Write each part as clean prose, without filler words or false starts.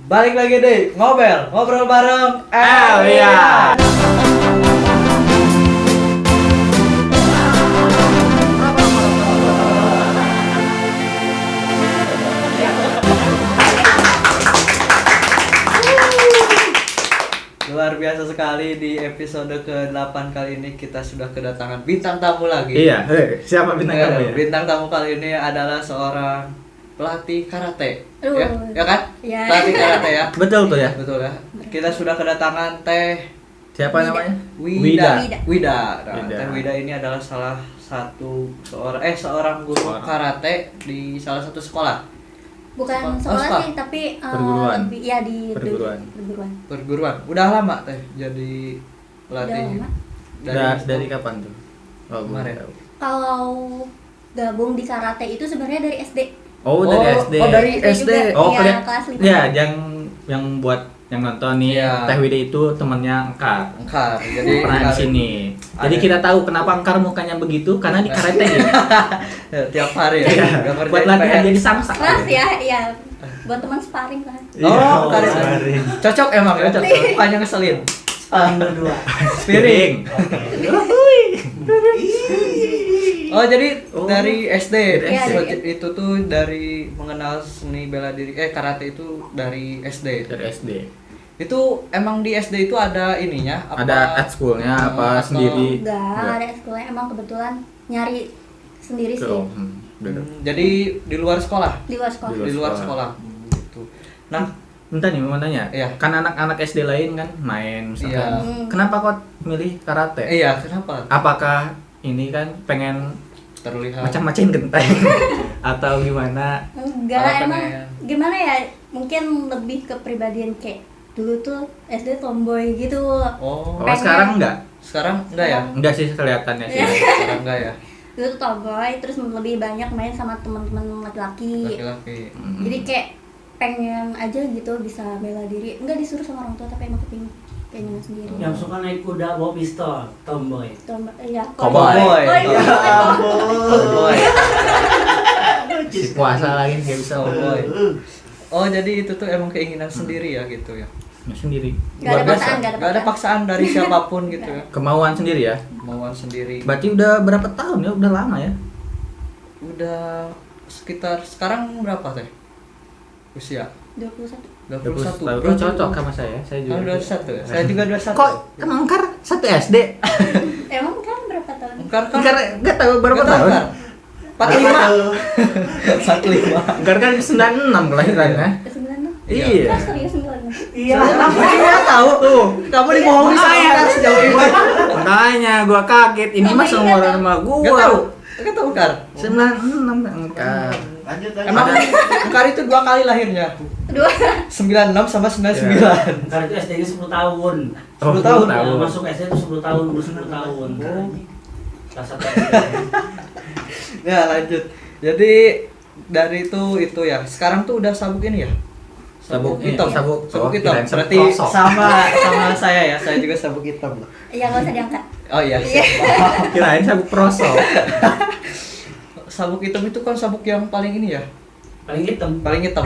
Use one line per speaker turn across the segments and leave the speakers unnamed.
Balik lagi deh, ngobrol bareng
Elia.
Luar biasa sekali di episode ke-8 kali ini kita sudah kedatangan bintang tamu lagi.
Iya, siapa bintang tamu ya?
Bintang tamu kali ini adalah seorang pelatih karate. Ya kan?
Ya.
Pelatih karate ya.
Betul tuh ya.
Betul ya. Kita sudah kedatangan Teh
Siapa
Wida.
namanya?
Wida.
Wida.
Wida. Nah,
Wida.
Teh Wida ini adalah seorang guru karate di salah satu sekolah.
Bukan
Sekolah.
sekolah
Oh,
sih, tapi
Perguruan.
ya di
Perguruan.
Perguruan. Udah lama Teh jadi pelatih.
Udah lama.
Dari kapan tuh? Oh,
Kemarin.
tahu.
Kalau gabung di karate itu sebenarnya dari SD.
Oh, dari SD.
Oh, dari SD.
juga.
Oh,
Iya,
kalian.
kelas 5.
Ya, yang buat yang nonton nih,
Iya.
Teh Wida itu temennya Engkar.
Engkar. Jadi
Pernah di
Engkar-
sini. Jadi
Ada.
kita tahu kenapa Engkar mukanya begitu karena di karate gitu.
tiap hari ya.
Iya.
Nggak kerjain
Buat latihan
PR.
jadi samsak.
Kelas ya, iya. Buat teman sparring kan.
Oh, karate.
sparring.
Cocok emang ya.
Cocok.
Bukannya ngeselin.
berdua.
Spiring. Oh, jadi
Oh.
dari SD.
Iya, dari
Itu tuh dari mengenal seni bela diri karate itu dari SD.
Dari SD.
Itu emang di SD itu ada ininya
Ada at schoolnya apa
atau-
sendiri?
Enggak, ada sekolahnya emang kebetulan nyari sendiri sih.
Oh, udah.
Jadi di luar sekolah.
Di luar sekolah.
Di
Di luar
sekolah.
sekolah. Gitu. Nah,
Bentar nih, mau tanya.
Iya.
Kan anak-anak SD lain kan main misalkan.
Iya.
Kenapa kok milih karate?
iya, kenapa?
Apakah ini kan pengen
Terlihat
macam-macam genteng atau gimana?
Enggak,
Apa
emang
pengen?
gimana ya? Mungkin lebih ke pribadian kayak dulu tuh SD tomboy gitu.
Oh,
Oh,
Pengen.
sekarang enggak?
sekarang enggak ya?
Enggak sih kelihatannya sih.
Iya.
Sekarang enggak ya?
Dulu tuh tomboy, terus lebih banyak main sama teman-teman laki-laki.
Laki-laki.
Jadi kayak pengen aja gitu bisa bela diri. Enggak disuruh sama orang tua tapi emang pengen sendiri.
Yang suka naik kuda bawa pistol, tomboy.
Iya,
Cowboy.
Oh, iya.
Cowboy.
Si puasa lagi nggak bisa
Cowboy.
ngomong.
Oh, jadi itu tuh emang keinginan sendiri ya gitu ya.
Sendiri.
Nggak ada
Luar biasa.
paksaan,
Nggak ada paksaan dari siapapun gitu ya.
Kemauan sendiri ya.
Kemauan sendiri.
Berarti udah berapa tahun ya? Udah lama ya?
Udah sekitar sekarang berapa teh? Usia
21.
21.
tahun. Oh, cocok sama saya. Saya juga.
Kamu 21 ya? Saya juga 21.
Kok kan Engkar 1 SD?
Emang kan berapa tahun?
Engkar kan
Engkar enggak tahu berapa
nggak tahu,
tahun?
Engkar? 45. 45.
Engkar kan 96 kelahirannya.
96.
Iya.
Kan serius 96.
Iya.
Kamu nggak tahu tuh. Kamu dibohongi sama Engkar sejauh ini.
Makanya gua kaget. Ini
Oh,
mah
iya,
seumuran
tahu.
sama gua.
Nggak tahu. Nggak tahu Engkar.
96 Engkar.
Emang Engkar itu 2 kali lahirnya.
Dua.
96 sama 99.
Karena itu SD-nya 10 tahun.
10 tahun.
Ya, masuk SD itu 10 tahun, umur 10 tahun. Kelas 1 SD.
Ya, lanjut. Jadi dari itu ya. Sekarang tuh udah sabuk ini ya.
Sabuk
hitam.
sabuk.
Sabuk
Oh,
hitam.
kirain sabuk
Berarti
kosong.
sama saya ya. Saya juga sabuk hitam.
Iya, nggak usah diangkat.
Oh iya, siap.
Kirain sabuk prosok.
Sabuk hitam itu kan sabuk yang paling ini ya.
Paling hitam.
Paling hitam.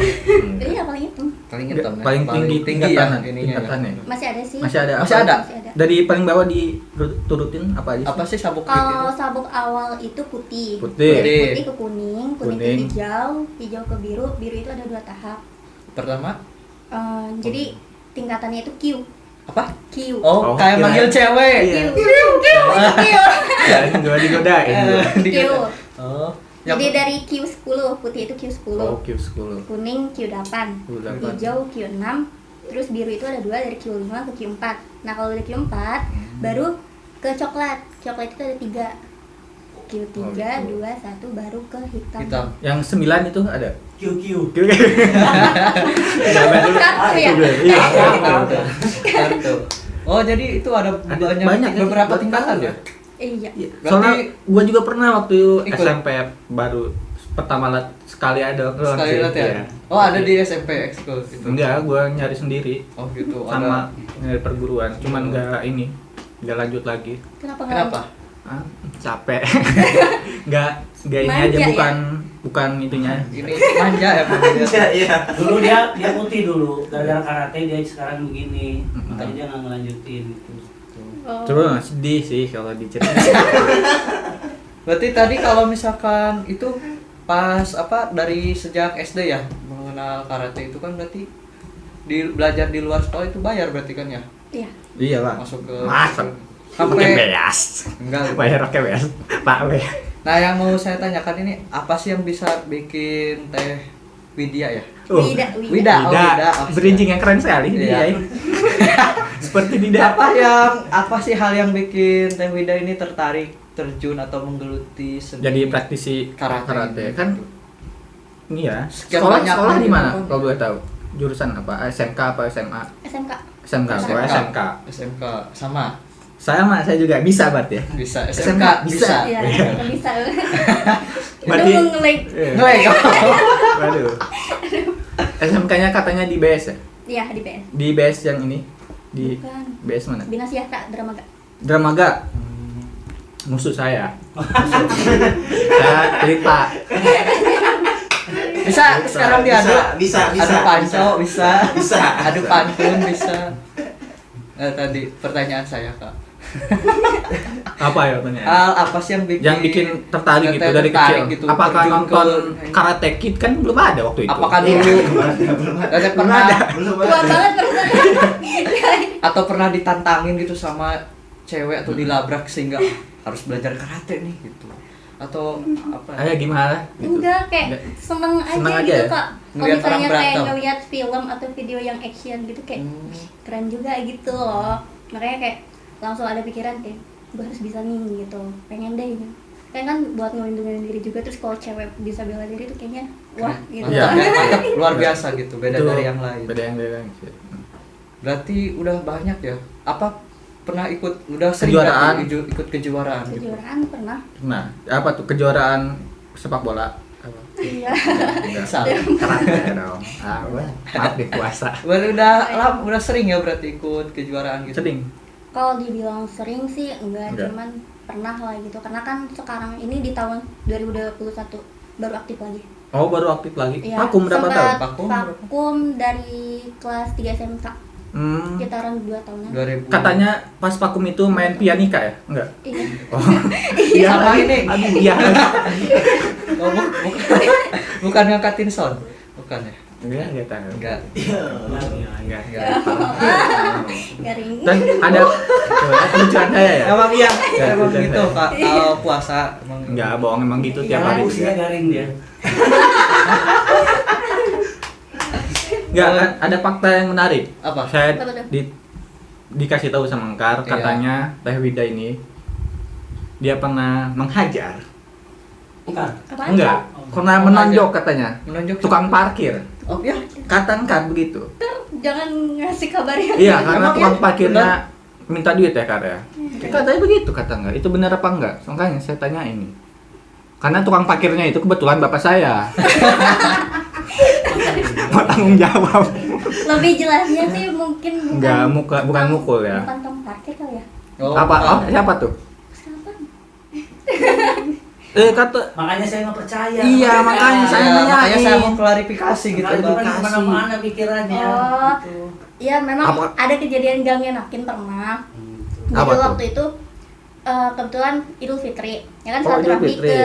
Iya, paling itu.
Paling hitam ya.
Paling tinggi
ya
tingkatan,
ininya.
tingkatannya.
Masih ada sih.
Masih ada.
Masih ada?
Masih ada.
Dari paling bawah diturutin apa aja sih?
Apa sih sabuk
Kalau
itu?
sabuk awal itu putih.
Putih.
Dari putih ke kuning, kuning ke
Kuning.
hijau, hijau ke biru, biru itu ada 2 tahap.
Pertama
Jadi tingkatannya itu Q.
apa?
Q.
Oh,
Oh,
kayak
kirain.
manggil cewek.
Iya.
Q. Q.
Ya, gua digodain. gua.
Q.
Oh.
Jadi dari Q10, putih itu Q10.
Oh, Q10.
Kuning Q8,
Q8.
hijau Q6, terus biru itu ada 2 dari Q5 ke Q4. Nah kalau dari Q4 baru ke coklat. Coklat itu ada 3. Q3,
Oh, gitu.
2, 1 baru ke hitam.
Hitam.
Yang 9 itu ada.
QQ.
Kartu ya?
Iya.
Kartu. Oh, jadi itu ada banyak,
banyak ya,
beberapa
baru
tingkatan
tahu
ya?
Iya.
Soalnya gua juga pernah waktu
Ikut.
SMP baru pertama sekali ada
Sekali lihat ya? Oh, ada di SMP ekskul gitu.
Enggak, gua nyari sendiri
Oh, gitu.
sama nyari perguruan, cuman enggak enggak lanjut lagi.
Kenapa?
Kenapa?
Ah, capek. Enggak Gayanya aja
Manja,
bukan itunya.
Ini manja ya Bang.
Iya.
Dulu dia putih dulu, gara-gara karate dia sekarang begini.
Mm-mm.
Makanya dia nggak ngelanjutin gitu.
Oh.
Terus sedih sih kalau diceritain.
Berarti tadi kalau misalkan itu pas apa dari sejak SD ya mengenal karate itu kan berarti belajar di luar sekolah itu bayar berarti kan ya?
Iya.
Iya lah.
Masuk ke
Masa pakai
sampai
beas.
enggak.
Bayar pakai beas. Pak we.
Nah, yang mau saya tanyakan ini apa sih yang bisa bikin Teh Widya ya?
Wida.
Wida. Oh, Wida. Oh,
Bridging yang keren sekali
Iya.
dia. Seperti tidak
Apa sih hal yang bikin Teh Wida ini tertarik terjun atau menggeluti seni
jadi praktisi
karate
kan ini ya.
Sekian
Sekolah
banyak
sekolah di
gitu
mana?
kan.
Kalau boleh tahu. Jurusan apa? SMK apa SMA?
SMK.
SMK. Oh, SMK.
SMK sama
Saya juga bisa berarti ya.
bisa
SMK
SMK bisa.
Iya, SMK bisa.
Berarti
Udah nge-lag.
Ngelek.
Waduh. SMK-nya katanya di BS ya?
Iya, di PS.
Di BS yang ini? Di
Bukan.
BS mana?
Bina Siata Dramaga.
Dramaga. Musuh saya. Saya cerita.
Bisa sekarang diadu.
Bisa.
Adu panco bisa.
Bisa.
Adu pantun bisa. Tadi pertanyaan saya Kak.
Apa ya tanya?
Hal apa sih yang bikin
tertarik gitu
Teh
dari
tertarik
kecil?
gitu,
Apakah
terjun
nonton
ke-
Karate Kid kan belum ada waktu itu?
Apakah dulu Teteh pernah
Belum
Tua banget perasaan.
atau pernah ditantangin gitu sama cewek atau dilabrak sehingga harus belajar karate nih gitu atau apa
Ayo gimana? Gitu.
Enggak, kayak
Enggak.
seneng aja
Seneng aja
gitu
ya?
Kak. Kalau
Ngeliat orang
misalnya kayak
berantem.
ngeliat film atau video yang action gitu kayak
Hmm.
keren juga gitu loh. Makanya kayak langsung ada pikiran kayak gue harus bisa nih gitu. Pengen deh gitu. Kan buat ngelindungin diri juga, terus kalau cewek bisa bela diri tuh kayaknya wah gitu.
Iya.
mantap, luar biasa gitu beda
Itu
dari yang lain
Beda yang lain.
berarti udah banyak ya apa pernah udah sering
Kejuaraan.
nggak ikut kejuaraan gitu
Kejuaraan pernah.
Nah, apa tuh kejuaraan sepak bola? Apa?
Iya.
Enggak.
Salah.
Karate dong. Maaf deh puasa.
udah sering ya berarti ikut kejuaraan gitu
Sering.
Kalau dibilang sering sih enggak,
Enggak.
cuman pernah lah gitu. Karena kan sekarang ini di tahun 2021 baru aktif lagi.
Oh, baru aktif lagi.
Iya,
Vakum berapa
sempat
tahun?
Vakum
Vakum dari kelas 3 SMK, sekitaran 2 tahunan.
2000
Katanya pas vakum itu main pianika ya? Enggak.
Iya.
Oh.
sama ini
Aduh, iya.
oh, bukan ngangkatin sound bukan ya
Enggak tahu.
enggak
Enggak.
Garing.
Dan ada lucuan saya ya?
emang iya
Ya,
emang
betul,
gitu
saya.
Kak kalau puasa emang
Enggak, bohong emang gitu tiap hari.
Usia garing dia.
Enggak, kan ada fakta yang menarik.
apa
Saya
Apa tuh?
dikasih tahu sama Engkar,
Iya.
katanya Teh Wida ini dia pernah menghajar.
Bukan.
Apaan?
Enggak, pernah menonjok katanya.
menunjuk
Tukang parkir.
oh ya
Kata Engkar begitu.
Jangan ngasih kabar yang
Iya, karena
Emang
tukang
ya?
parkirnya minta duit ya Kar ya. Katanya begitu kata Engkar. Itu benar apa enggak? Makanya saya tanya ini. Karena tukang parkirnya itu kebetulan bapak saya. Mau tanggung jawab.
lebih jelasnya sih mungkin
Enggak, bukan mukul ya.
Bukan tukang parkir kali ya.
Apa? Oh, siapa tuh?
Siapa?
Kata
Makanya saya nggak percaya.
Iya, makanya saya
Ya,
nanyain.
makanya saya mau klarifikasi gitu
Gitu
Pak.
kan kemana-mana pikirannya.
Oh.
Gitu.
Iya, memang
Apa?
ada kejadian gak ngenakin pernah.
Gitu.
Apa
Jadi
tuh?
waktu itu kebetulan Idul Fitri, ya kan
Oh, Idul
silaturahmi
Fitri.
ke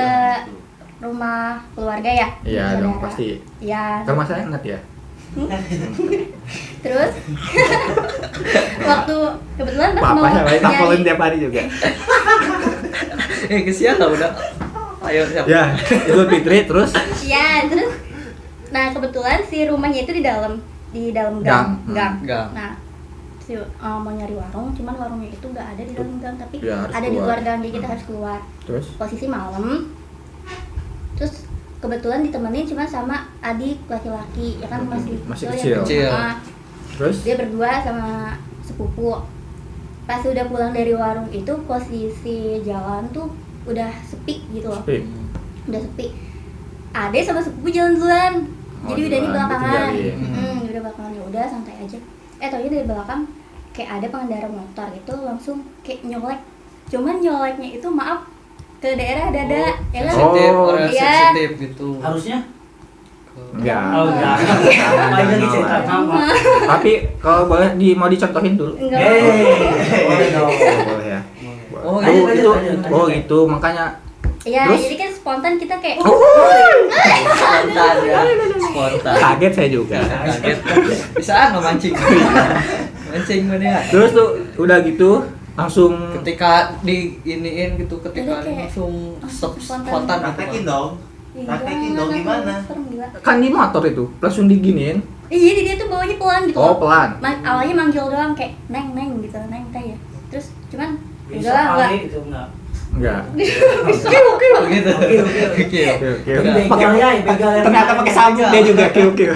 rumah keluarga ya.
Iya
saudara.
dong, pasti.
Iya.
Ke rumah saya ingat ya.
Terus waktu kebetulan pas mau
Bapaknya baik teleponin
nyari,
tiap hari juga.
Kesian lah udah ayo siap
Ya, Idul Fitri terus
ya terus, nah kebetulan si rumahnya itu di dalam gang,
Gang.
Gang.
Nah si mau nyari warung, cuman warungnya itu nggak ada di dalam gang, tapi
Ya, harus
ada di
keluar.
luar gang, jadi kita harus keluar.
terus
Posisi malam, terus kebetulan ditemenin cuma sama adik laki-laki, ya kan masih
Masih
kecil ya.
kecil.
Nah,
terus
dia berdua sama sepupu. Pas udah pulang dari warung itu, posisi jalan tuh udah sepi gitu loh,
sepi.
udah sepi. Ade sama sepupu jalan duluan,
Oh,
jadi udah di
duluan,
belakangan.
ditinggalin.
Udah belakangan, ya udah santai aja. Taunya dari belakang kayak ada pengendara motor gitu langsung kayak nyolek. Cuman nyoleknya itu maaf ke daerah dada ya kan?
sensitif,
Oh.
orang
Iya.
sensitif gitu.
Harusnya?
Enggak.
Oh enggak.
Jangan,
Apa aja
jangan
cerita
nolak.
nama?
Tapi kalau boleh mau dicontohin dulu.
Enggak.
Boleh dong.
Boleh ya.
Oh,
Oh,
lanjut,
itu,
lanjut.
oh gitu, makanya
Iya,
Terus?
jadi kan spontan kita kayak
Spontan ya. Spontan.
kaget saya juga.
Kaget. Bisa nggak mancing? Mancing mana ya?
Terus tuh udah gitu langsung
Ketika di iniin gitu, ketika
Jadi kayak
langsung
langsung
spontan
spontan.
gitu.
Praktekin dong.
"Ih,
Praktekin
jangan,
dong
aku
gimana?
serem, gila."
kan di motor itu langsung diginiin.
Iya, jadi dia tuh bawanya pelan gitu.
Oh,
loh.
pelan.
Awalnya manggil doang kayak neng gitu, neng teh ya. Terus cuman
Bisa
udah lah enggak.
kali itu enggak.
Enggak.
Kiu gitu. Kiu.
Oke.
Tapi begal ya, begal yang
Ternyata pakai sabuk dia juga kiu-kiu.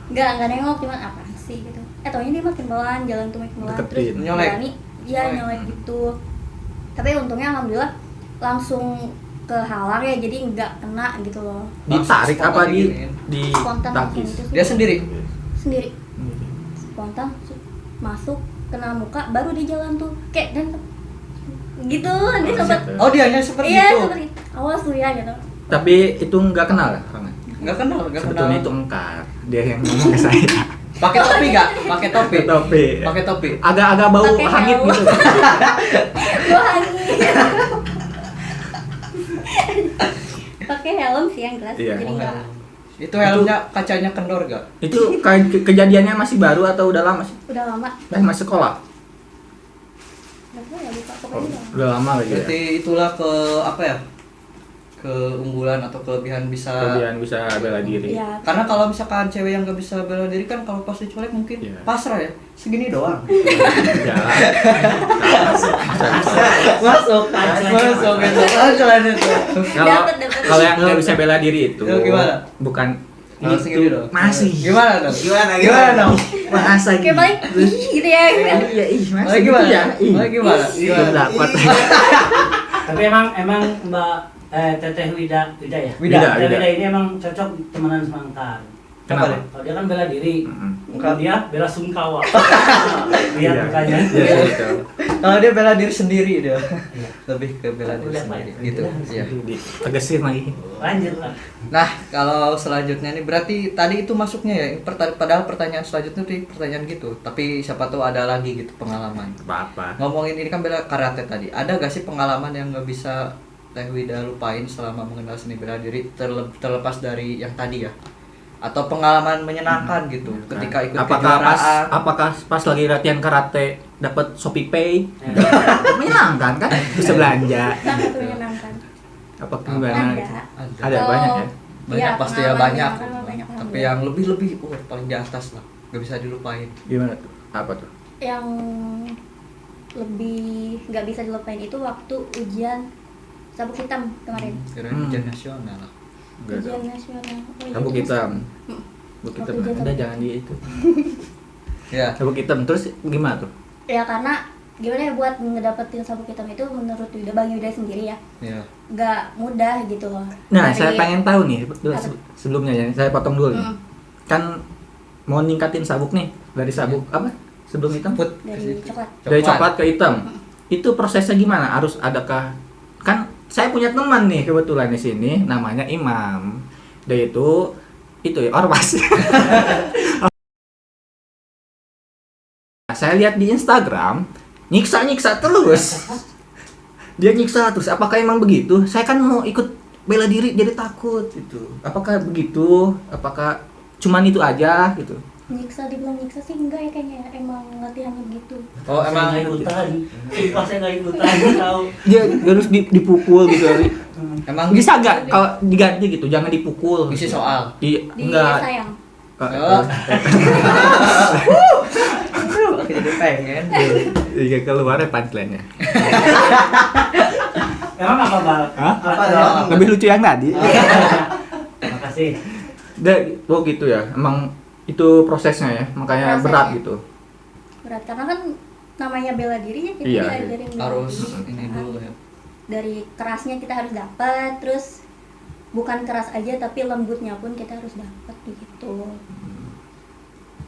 Enggak nengok, cuman apa sih gitu. Taunya dia makin pelan, jalan tuh makin pelan. Terus
Deketin.
Nyolek.
berani, iya
Nyolek.
nyolek gitu. Tapi untungnya alhamdulillah langsung kehalang ya, jadi nggak kena gitu loh.
Ditarik
Langsung
apa
diginiin.
di
Spontan langsung
takis?
itu sih.
Dia sendiri.
Sendiri. Spontan masuk kena muka baru dia jalan tuh kayak dan gitu dia sempat
Oh, dianya seperti
iya
itu.
seperti awas lu ya gitu.
Tapi itu enggak kenal ya, Kang?
Enggak kenal, enggak kenal.
Sebetulnya itu engkar. Dia yang ngomong ke saya.
Pakai topi enggak? Pakai topi.
Pakai topi.
Pakai topi.
Agak-agak bau
Pakai
hangit
helm.
gitu.
Gua angin. Pakai helm sih yang jelas
Iya.
jadi enggak
Itu helmnya kacanya kendor gak?
Itu kejadiannya masih baru atau udah lama sih?
udah lama.
Masih sekolah?
Enggak tahu ya lupa pokoknya udah lama.
Udah lama lagi ya?
Berarti itulah ke apa ya? Keunggulan atau kelebihan bisa.
Kelebihan bisa bela diri.
Iya.
Karena kalau misalkan cewek yang gak bisa bela diri kan kalau pas diculik mungkin
Iya.
pasrah ya. Segini doang.
Ya.
Masuk. Masuk itu. Selain itu.
Dapet.
Kalau yang nggak bisa bela diri itu
Itu gimana?
bukan
Oh, segini
itu
dong.
masih
Gimana dong?
Gimana,
Gimana dong?
masa
Kayak paling ih gitu ya.
iya
Oh,
masih
gimana?
gitu ya
Oh, gimana?
belum
Gimana?
dapat
Tapi emang Mbak Teteh Wida ya?
Wida.
Wida ini emang cocok temenan sama Engkar.
Kenapa?
Kalau dia kan bela diri,
Mm-mm.
kalau dia bela sungkawa. Lihat
Iya.
mukanya.
Iya, gitu.
Kalau dia bela diri sendiri dia.
Iya.
Lebih ke bela diri
Udah,
sendiri
Pak.
gitu. Iya.
Tegesin lagi
Lanjut lah.
Nah, kalau selanjutnya nih berarti tadi itu masuknya ya. Padahal pertanyaan selanjutnya tuh pertanyaan gitu. Tapi siapa tahu ada lagi gitu pengalaman.
apa
Ngomongin ini kan bela karate tadi. Ada gak sih pengalaman yang nggak bisa Teh Wida lupain selama mengenal seni bela diri terlepas dari yang tadi ya? Atau pengalaman menyenangkan gitu ketika ikut kejuaraan?
apakah pas lagi latihan karate dapat Shopee Pay
Ya.
menyenangkan kan bisa belanja
Sangat menyenangkan.
apa gimana
Ada.
ada banyak ya
Banyak
Iya,
pasti ya
pengalaman
banyak.
menyenangkan banyak
Tapi
alhamdulillah.
yang lebih-lebih paling di atas lah. Gak bisa dilupain.
gimana tuh apa tuh
Yang lebih nggak bisa dilupain itu waktu ujian sabuk hitam kemarin.
Kirain
Hmm.
ujian nasional lah.
Enggak
Ujian
tahu.
nasional. Oh, iya,
Sabuk
ujian
hitam.
nasional.
Sabuk hitam
Waktu ujian
ada
sabuk
jangan di itu
Ya.
sabuk hitam terus gimana tuh
Ya karena gimana ya buat ngedapetin sabuk hitam itu menurut Bang Yuda sendiri ya
Ya.
nggak mudah gitu loh.
nah
Dari-
saya pengen tahu nih
Apa?
sebelumnya ya saya potong dulu nih.
Mm,
Kan mau ningkatin sabuk nih dari sabuk apa sebelum hitam
Put
dari coklat.
dari coklat ke hitam itu prosesnya gimana harus adakah kan saya punya teman nih kebetulan di sini namanya Imam dia itu ya ormas saya lihat di Instagram nyiksa terus dia nyiksa terus apakah emang begitu saya kan mau ikut bela diri jadi takut gitu apakah begitu apakah cuman itu aja gitu
Dibilang nyiksa sih enggak ya kayaknya emang latihannya begitu.
Oh,
Saya
emang
nggak ikutan. Sumpah saya nggak ikutan. Tahu.
dia harus dipukul gitu
emang
bisa nggak kalau diganti gitu jangan dipukul
isi soal.
Di
enggak
sayang.
Oh. Aku jadi pengen.
iya keluar ya punchline-nya
Emang apa Bal?
Hah?
Apa dong?
lebih lucu yang tadi
Makasih.
oh gitu ya emang itu prosesnya ya makanya
Prosesnya.
berat gitu
Berat karena kan namanya bela diri ya kita
Iya,
diajarin bela
Harus
diri.
ini dulu ya.
Dari kerasnya kita harus dapat, terus bukan keras aja tapi lembutnya pun kita harus dapat gitu.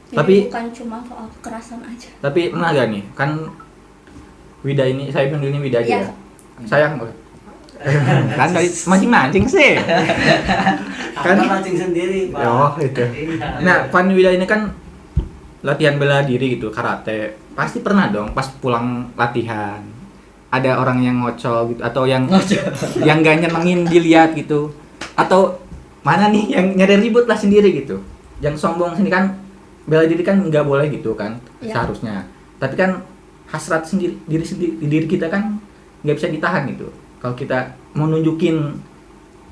Jadi
Tapi-
bukan cuma soal kekerasan aja.
tapi pernah gak nih kan Wida ini saya panggilnya Wida aja
Iya.
ya sayang boleh Kan dari masing-masing sih.
Kan mancing sendiri, Pak.
Oh, itu.
Iya.
Nah, Pan Wida ini kan latihan bela diri gitu, karate. Pasti pernah dong pas pulang latihan ada orang yang ngocol gitu atau yang gak nyenengin dilihat gitu. Atau mana nih yang nyari ribut lah sendiri gitu. Yang sombong sini kan bela diri kan nggak boleh gitu kan
Iya.
seharusnya. Tapi kan hasrat sendiri diri kita kan nggak bisa ditahan gitu. Kalau kita mau nunjukin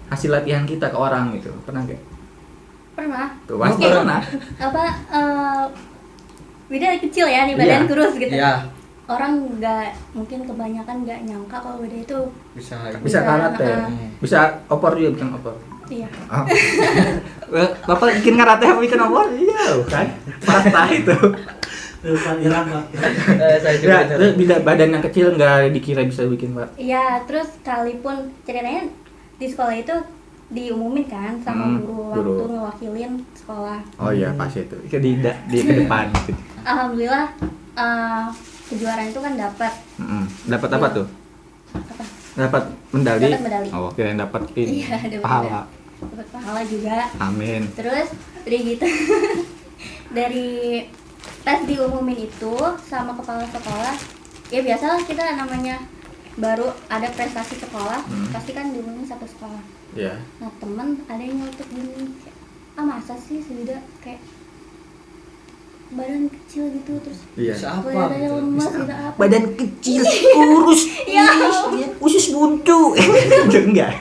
hasil latihan kita ke orang gitu, pernah nggak?
Pernah.
Tuh, pasti
Oke.
pernah.
Apa Wida kecil ya, nih badan
Iya.
kurus gitu.
Iya,
Orang mungkin kebanyakan nggak nyangka kalau Wida itu
bisa.
Bisa karate, bisa opor juga bikin opor.
iya.
Oh. Bapak bikin karate apa bikin opor? Iya kan, patah itu.
Lupa nyerang, Pak.
Saya juga
Ya, terus badan yang kecil nggak dikira bisa bikin pak.
Iya, terus sekalipun ceritanya di sekolah itu diumumin kan sama guru
guru.
waktu ngewakilin sekolah.
Oh iya pas itu, di ke depan gitu.
Alhamdulillah kejuaraan itu kan dapat
Dapat apa tuh?
apa?
Dapat medali.
Dapat medali.
Oh, kirain dapat ini.
Iya, dapat
Pahala.
Dapat pahala juga.
Amin.
Terus udah gitu dari pas diumumin itu sama kepala sekolah, ya biasalah kita namanya baru ada prestasi sekolah, pasti kan diumumin satu sekolah.
Iya.
Nah temen ada yang nyeletuk gini, kayak, masa sih sudah kayak badan kecil gitu terus
Iya.
Bisa apa
kelihatannya
gitu?
lemas gitu apa?
Badan kecil, kurus,
Ya.
usus buntu. Enggak.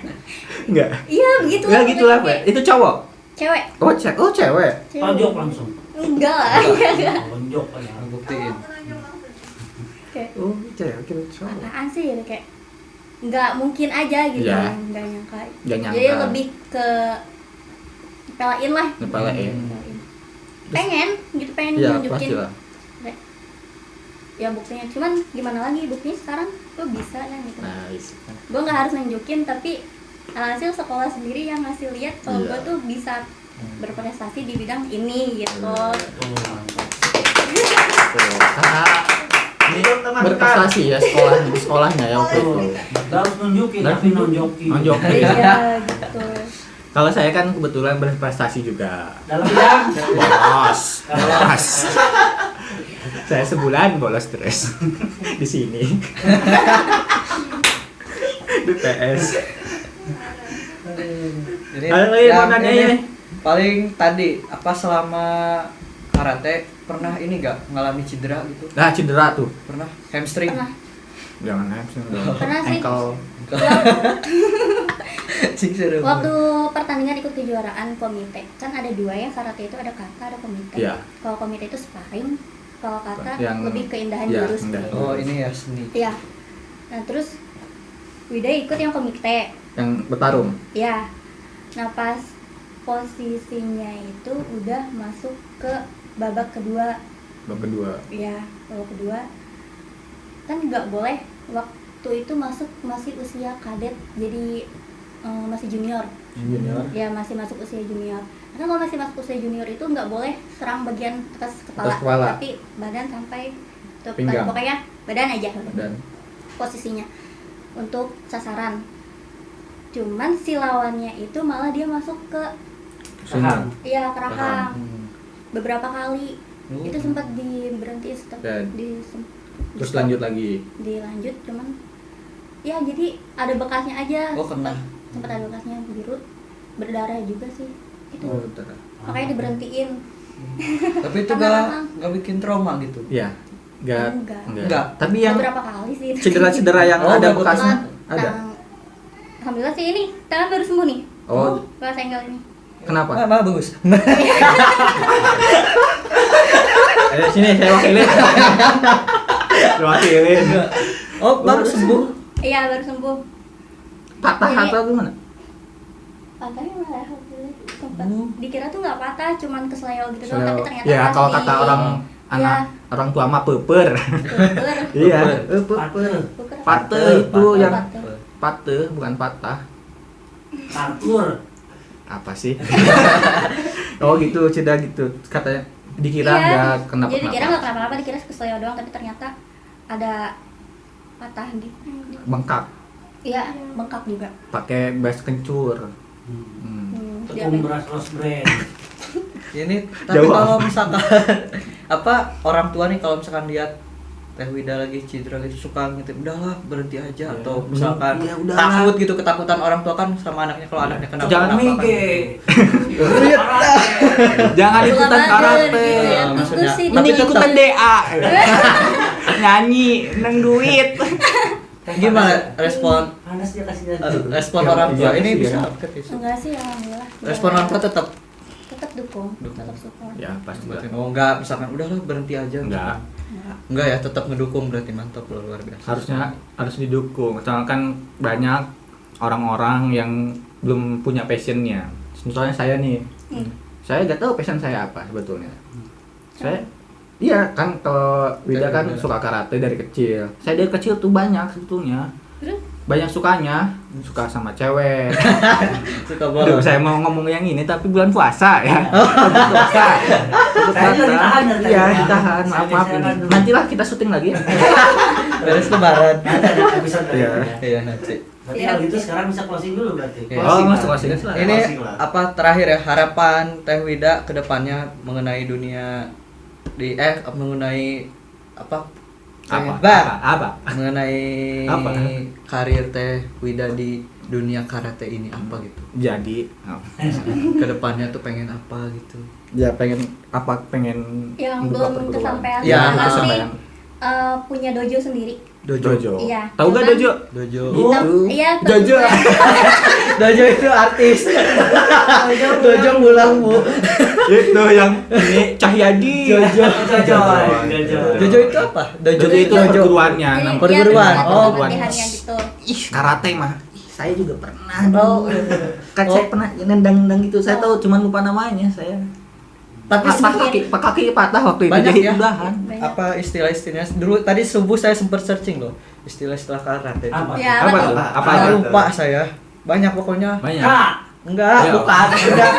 Enggak.
Iya begitu.
Enggak gitu
pokoknya
apa?
kayak
Itu cowok.
Cewek.
Oh, cewek.
Tonjok langsung.
Enggak lah.
Tonjok ya.
Buktiin.
Kayak
Oh, cewek kira cowok.
apaan sih gitu kayak nggak mungkin aja gitu,
Iya.
nggak nyangka.
Nggak nyangka.
Jadi lebih ke nyepelain lah.
Nyepelain.
Nyepelain. Pengen gitu, pengen
Iya,
nunjukin.
pastilah.
Ya buktinya, cuman gimana lagi buktinya sekarang gue bisa kan gitu.
Nice.
Gue nggak harus nunjukin, tapi alhasil sekolah sendiri yang ngasih lihat kalau
Iya.
gue tuh bisa berprestasi di bidang ini gitu.
Oh,
Tuh, karena ini
teman
berprestasi ya sekolahnya ya waktu itu.
harus nunjukin, tapi nonjokin.
Nonjokin.
Iya gitu.
Kalau saya kan kebetulan berprestasi juga.
Dalam bidang
Bolos. Saya sebulan bolos terus di sini. Di PS.
Jadi
Halo, iya,
yang
makanya
ini
ini.
paling tadi apa selama karate pernah ini gak ngalami cedera gitu?
Nah, cedera tuh.
Pernah hamstring?
Pernah.
Jangan hamstring dong.
Pernah sih.
Ankle.
Cing serem.
Waktu pertandingan ikut kejuaraan komite, kan ada dua ya, karate itu ada kata, ada komite.
Iya.
Kalau komite itu sparring, kalau kata
Yang-
lebih keindahan
iya,
jurus.
indah.
Oh ini ya seni.
Iya. Nah terus Wida ikut yang komite,
Yang bertarung.
ya. Nah pas posisinya itu udah masuk ke babak kedua,
Babak kedua.
ya babak kedua kan nggak boleh waktu itu masuk masih usia kadet, jadi masih junior.
Junior.
Ya masih masuk usia junior. Karena kalau masih masuk usia junior itu nggak boleh serang bagian atas kepala,
Atas kepala.
tapi badan sampai tuh,
Pinggang.
pokoknya badan aja
Dan
posisinya untuk sasaran. Cuman si lawannya itu malah dia masuk ke
sini.
iya ke rahang
Hmm.
beberapa kali.
Oh.
Itu sempat diberhentiin, stop,
Dan terus
di-stop,
lanjut lagi.
dilanjut, cuman ya jadi ada bekasnya aja.
Oh, kena.
Sempat ada bekasnya biru, berdarah juga sih itu.
Oh, betul.
Makanya diberhentiin.
Tapi itu
Karena
gak bikin trauma gitu.
Iya. Enggak.
Enggak.
Enggak.
Tapi yang
Beberapa kali sih itu.
cedera-cedera yang
Oh,
ada
betul.
bekasnya ada.
Alhamdulillah sih ini tangan baru sembuh nih.
Oh.
Pas senggol ini.
Kenapa?
Nah, bagus.
Sini saya wakilin. Wakilin.
Oh, baru sembuh.
Iya baru sembuh.
Patah
Jadi-
atau gimana?
Patahnya malah alhamdulillah sempat.
Oh.
Dikira tuh nggak patah, cuman kesleo gitu doang, tapi ternyata
Ya kalau
pasti.
kata orang anak orang tua mah peper.
Puker.
Iya,
Peper.
peper.
Puker.
Pate itu
Patah.
yang
Patah.
pate bukan patah.
Parkur.
Apa sih? Oh gitu, cedera gitu. Katanya dikira
Iya,
nggak kenapa
jadi dikira nggak kenapa-napa, dikira kesleo doang, tapi ternyata ada patah di
bengkak.
Iya, bengkak juga.
pakai bass kencur.
Dia
Tepung beras Rose Brand.
Ini tapi
Jauh.
kalau misalkan apa orang tua nih kalau misalkan lihat Teh Wida lagi cedera gitu suka ngintip udahlah berhenti aja atau misalkan
Ya, udahlah.
takut gitu ketakutan orang tua kan sama anaknya kalau anaknya kenapa
Jangan
kenapa
Jangan ikutan karate.
gitu ya.
Maksudnya,
Itu sih
tapi
Mending
tetap-
ikutan DA. Nyanyi, neng duit.
gimana respon
Panas dia kasih
respon
Ya,
orang tua
iya
ini
sih,
bisa
ya.
apa sih?
enggak sih alhamdulillah.
Respon orang tua tetap
tetap dukung, tetap support.
Ya, pasti lah.
oh enggak misalkan udahlah berhenti aja
Enggak.
enggak ya tetap ngedukung berarti mantap loh, luar biasa
Harus didukung. Soalnya kan banyak orang-orang yang belum punya passionnya. Misalnya saya nih, saya gak tahu passion saya apa sebetulnya. Saya, iya kan kalau Wida kan suka karate dari kecil. Saya dari kecil tuh banyak sebetulnya.
Terus?
Banyak sukanya, suka sama cewek.
suka
Aduh,
bola
saya mau ngomong yang ini tapi bulan puasa ya. Puasa.
Saya juga ditahan dari tadi.
Iya, ditahan. Maaf ini. Nantilah kita syuting lagi ya.
beres lebaran
Ada episode dari
Iya.
ya.
iya nanti
Berarti kalau gitu sekarang bisa closing dulu berarti.
Iya.
Oh, masuk closing.
ini
Closing lah.
apa terakhir ya harapan Teh Wida ke depannya mengenai dunia mengenai apa
Apa?
mengenai
Apa?
karir Teh Wida di dunia karate ini apa gitu
Jadi,
kedepannya tuh pengen apa gitu
ya pengen
Yang
membuka
belum
perguruan.
kesampaian.
Ya,
Nanti,
kesampaian.
punya dojo sendiri.
Dojo.
Iya.
Tahu gak
Cuman-
dojo?
dojo
Iya,
Dojo.
dojo itu artis dojo ngulang bu
Itu yang ini Cahyadi.
Jojo.
Jojo.
dojo itu apa
Dojo itu perguruannya.
Jadi
Nah,
dia
perguruan.
tempat
Oh,
latihannya gitu.
Ih, karate mah. Ih, saya juga pernah.
Oh.
Kan saya pernah nendang-nendang gitu. Saya tahu cuman lupa namanya saya.
tapi
Kaki patah waktu itu
Banyak
jadi
ya?
udahan.
apa istilah-istilahnya dulu tadi subuh saya sempat searching loh istilah-istilah karate itu.
Apa?
Ya,
Apa
betul.
tuh? Apa
Ah,
aja?
lupa saya banyak pokoknya
Banyak.
Kak.
enggak
Ya,
bukan
oh.
enggak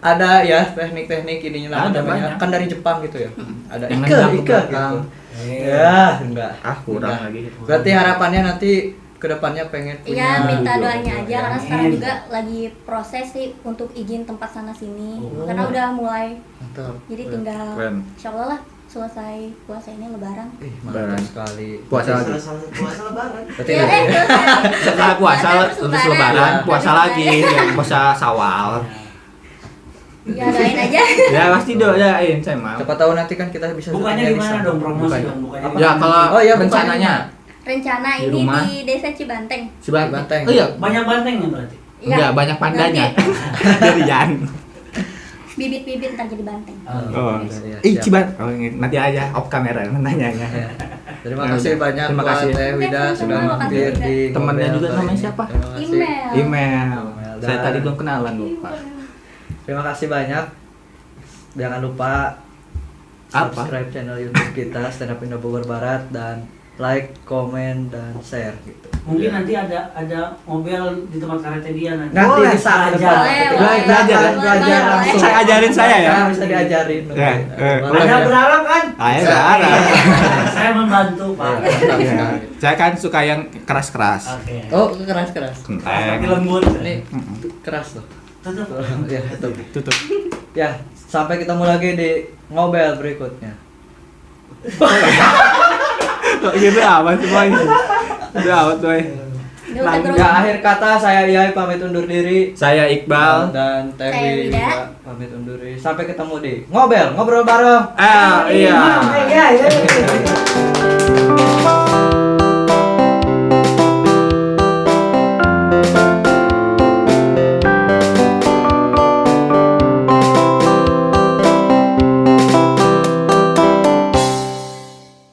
ada ya teknik-teknik ininya
Ada
namanya
banyak.
kan dari Jepang gitu ya ada
Yang
ike
nendang ke
ike
belakang.
gitu ya enggak
Ah, kurang
Enggak.
lagi.
berarti harapannya nanti kedepannya pengen punya
Iya, minta
dojo.
doanya aja karena
Amin.
sekarang juga lagi proses sih untuk izin tempat sana sini.
Oh.
Karena udah mulai,
mantap
jadi tinggal
Keren.
insyaallah lah selesai puasa ini lebaran.
mantap
Lebaran.
sekali
Puasa lagi.
Puasa lebaran.
berarti
Ya, selesai.
Setelah puasa terus lebaran,
Habis
puasa lagi, ya, puasa Syawal.
Ya doain aja.
Ya pasti doain saya mah.
siapa tahu nanti kan kita bisa
Bukannya
syutingnya
gimana
di
dong
sana.
promosi
Bukannya.
dong? Bukannya
Apa?
Ya kalau
Oh, iya,
rencananya
Rencana
Di
ini
rumah?
di Desa Cibanteng.
sebagai
Banteng.
Oh iya,
banyak bantengnya berarti.
Iya.
enggak banyak pandanya.
Nanti
Jadian.
bibit-bibit ntar jadi banteng.
Oh.
Iya,
Ih,
siap.
Ciban. Oh, nanti aja off kamera nanyanya.
Ya. Terima
Ya
kasih
udah.
banyak
Terima
buat
kasih.
Teh Wida
Oke,
sudah
sama-sama,
mampir
makasih,
di
Temennya
Ngobel
juga
kali
namanya
ini.
siapa?
Terima kasih.
Email.
Email.
Dan-
Saya tadi belum kenalan lupa.
Terima kasih banyak. Jangan lupa
Apa?
subscribe channel YouTube kita Stand Up Indo Bogor Barat dan like, komen, dan share gitu.
Mungkin
Iya.
nanti ada mobil di tempat karate dia nanti.
Nanti
Boleh.
bisa ke depan.
Boleh,
Kita
boleh.
Belajar ya?
belajar
Boleh.
langsung.
Saya ajarin saya ya?
Bisa diajarin.
Ya,
Boleh
Anda
ya?
berharap kan?
Ayo ada.
Saya membantu Pak.
Iya, mantap sekali.
Saya kan suka yang keras-keras.
Oke.
Oh, keras-keras.
Tapi lembut.
Ini keras loh.
Tutup.
Ya, tutup.
Tutup.
Ya, sampai ketemu lagi di ngobel berikutnya.
Kok gitu amat semua ini. Udah amat boy.
Dia udah terus.
Ya, akhir kata saya Yai pamit undur diri.
Saya Iqbal.
Dan Teh
Saya
Wida
Wida.
pamit undur diri. Sampai ketemu di ngobel, ngobrol bareng.
Iya.
Iya, iya.